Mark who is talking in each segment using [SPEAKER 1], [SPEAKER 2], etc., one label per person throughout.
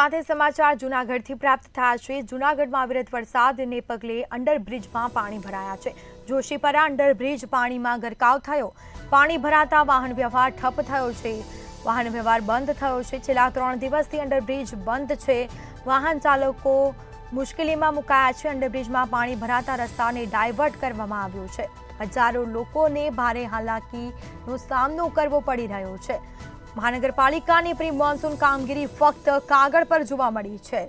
[SPEAKER 1] સાથે સમાચાર જૂનાગઢથી પ્રાપ્ત થયા છે। જૂનાગઢમાં અવિરત વરસાદને પગલે અંડરબ્રિજમાં પાણી ભરાયા છે। જોશીપરા અંડરબ્રિજ પાણીમાં ગરકાવ થયો। પાણી ભરાતા વાહન વ્યવહાર ઠપ થયો છે। વાહન વ્યવહાર બંધ થયો છે। છેલ્લા 3 દિવસથી અંડરબ્રિજ બંધ છે। વાહન ચાલકો મુશ્કેલીમાં મુકાયા છે। અંડરબ્રિજમાં પાણી ભરાતા રસ્તાને ડાયવર્ટ કરવામાં આવ્યો છે। હજારો લોકોને ભારે હાલાકીનો સામનો કરવો પડી રહ્યો છે। મહાનગરપાલિકાની પ્રી મોન્સૂન કામગીરી ફક્ત કાગળ પર જોવા મળી છે।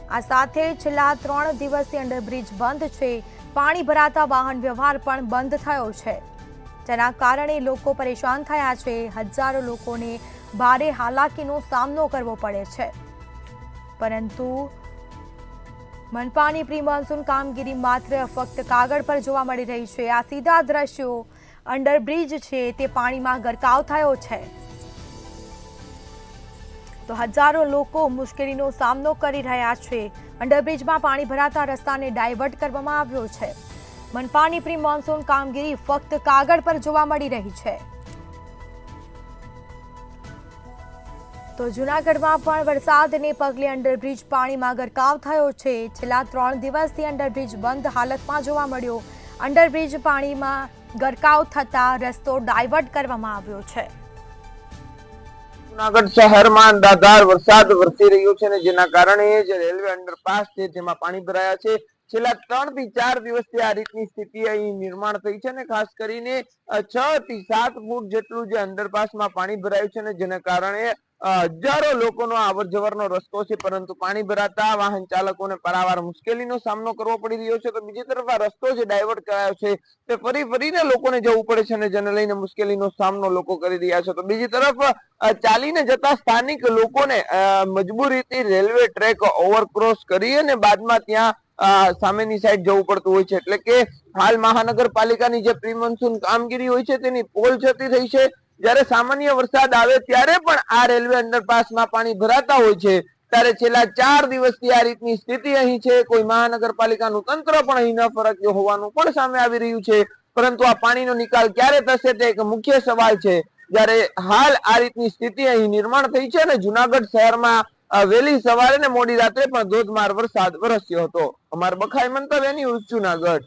[SPEAKER 1] આ સાથે છેલ્લા 3 દિવસથી અંડરબ્રિજ બંધ છે। પાણી ભરાતા વાહન વ્યવહાર પણ બંધ થયો છે, જેના કારણે લોકો પરેશાન થયા છે। હજારો લોકોને ભારે હાલાકીનો સામનો કરવો પડે છે, પરંતુ મનપાની પ્રી મોન્સૂન કામગીરી માત્ર ફક્ત કાગળ પર જોવા મળી રહી છે। આ સીધા દ્રશ્યો અંડરબ્રિજ છે તે પાણીમાં ગરકાવ થયો છે, તો હજારો લોકો મુશ્કેલીનો સામનો કરી રહ્યા છે। અંડરબ્રિજમાં પાણી ભરાતા રસ્તાને ડાયવર્ટ કરવામાં આવ્યો છે। મનપાની પ્રી મોન્સૂન કામગીરી ફક્ત કાગળ પર જોવા મળી રહી છે। તો જૂનાગઢમાં પણ વરસાદને પગલે અંડરબ્રિજ પાણીમાં ગરકાવ થયો છે। છેલ્લા 3 દિવસથી અંડરબ્રિજ બંધ હાલતમાં જોવા મળ્યો। અંડરબ્રિજ પાણીમાં ગરકાવ થતા રસ્તો ડાયવર્ટ કરવામાં આવ્યો છે।
[SPEAKER 2] જૂનાગઢ શહેરમાં અંધાધાર વરસાદ વરસી રહ્યો છે, જેના કારણે જે રેલવે અંડરપાસ છે તેમાં પાણી ભરાયા છે। છેલ્લા 3 થી 4 દિવસથી આ રીતની સ્થિતિ અહીં નિર્માણ થઈ છે, અને ખાસ કરીને 6 થી 7 ફૂટ જેટલું જે અંડરપાસમાં પાણી ભરાયું છે, ને જેના કારણે હજારો લોકોનો અવર જવરનો રસ્તો છે, પરંતુ પાણી ભરાતા વાહન ચાલકોને પારાવાર મુશ્કેલીનો સામનો કરવો પડી રહ્યો છે। તો બીજી તરફ આ રસ્તો જે ડાયવર્ટ કરાયો છે તે ફરીને લોકોને જવું પડે છે, અને જેને લઈને મુશ્કેલીનો સામનો લોકો કરી રહ્યા છે। તો બીજી તરફ ચાલીને જતા સ્થાનિક લોકોને મજબૂરીથી રેલવે ટ્રેક ઓવરક્રોસ કરી અને બાદમાં ત્યાં સામેની સાઈડ જવું પડતું હોય છે। એટલે કે હાલ મહાનગરપાલિકાની જે પ્રી મોન્સૂન કામગીરી હોય છે તેની પોલ જતી થઈ છે। જ્યારે સામાન્ય વરસાદ આવે ત્યારે પણ આ રેલવે અંડરપાસમાં પાણી ભરાતા હોય છે, ત્યારે છેલ્લા 4 દિવસથી આ રીતની સ્થિતિ અહીં છે। કોઈ મહાનગરપાલિકાનું તંત્ર પણ અહીં ન ફરક્યું હોવાનું પણ સામે આવી રહ્યું છે, પરંતુ આ પાણીનો નિકાલ ક્યારે થશે તે એક મુખ્ય સવાલ છે। જ્યારે હાલ આ રીતની સ્થિતિ અહીં નિર્માણ થઈ છે, અને જૂનાગઢ શહેરમાં વહેલી સવારે ને મોડી રાત્રે પણ ધોધમાર વરસાદ વરસ્યો હતો। અમાર બખાઈ મંતવ્ય ન્યૂઝ જૂનાગઢ।